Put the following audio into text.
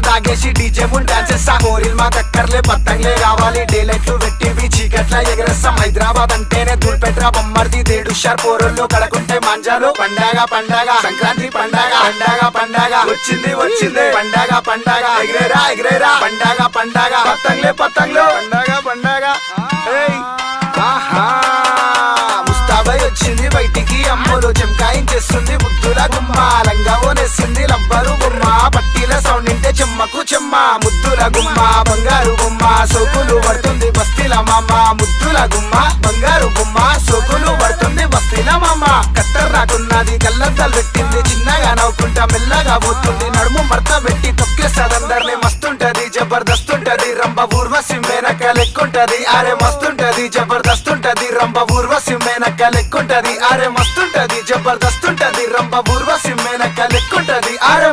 దాగేసి DJ ముందు dance చేస్తా కోరిల్ మా కక్కర్లే పత్తంగ్లే కావాలి డే లైట్లు పెట్టివి చీకట్ల ఎగరేస్తాం హైదరాబాద్ అంటేనే ధూల్పెట్రా బొమ్మర్ది దేడు షార్ పోరోళ్ళు కడకుంటే మంజాలు పండగ పండగ సంక్రాంతి పండగ పండగ పండగ వచ్చింది వచ్చింది పండగ పండగ ఎగిరేరా ఎగిరేరా పండగ పండగ పతంగ్లే పతంగ్లు పండగ పండగ ముస్తాబై వచ్చింది బయటికి అమ్మలు చెంకాయించేస్తుంది ముద్దుల గుమ్మ లంగా ఓనేసింది లబ్బరు బొమ్మ పట్టీల సౌండ్ ఇంటే చెమ్మకు చెమ్మ ముద్దుల గుమ్మ బంగారు బొమ్మ సోకులు పడుతుంది బస్తీల మామ ముద్దుల గుమ్మ బంగారు బొమ్మ సోకులు పడుతుంది బస్తీల మామ కత్తర్ రాకున్నది కళ్ళద్దలు పెట్టింది చిన్నగా నవ్వుకుంటా మెల్లగా పోతుంది నడుము మర్త పెట్టి తొక్కేస్తాదందరిని మస్తుంటది జబర్దస్త్ ఉంటది రంభ ఊర్వశి మేనక లెక్కుంటది అరే మస్తుంటది జబర్దస్త్ ఉంటది రంభ ఊర్వశి మేనక లెక్కుంటది అరే మస్తుంటది జబర్దస్త్ ఉంటది రంభ ఊర్వశి మేనక లెక్కుంటది అరే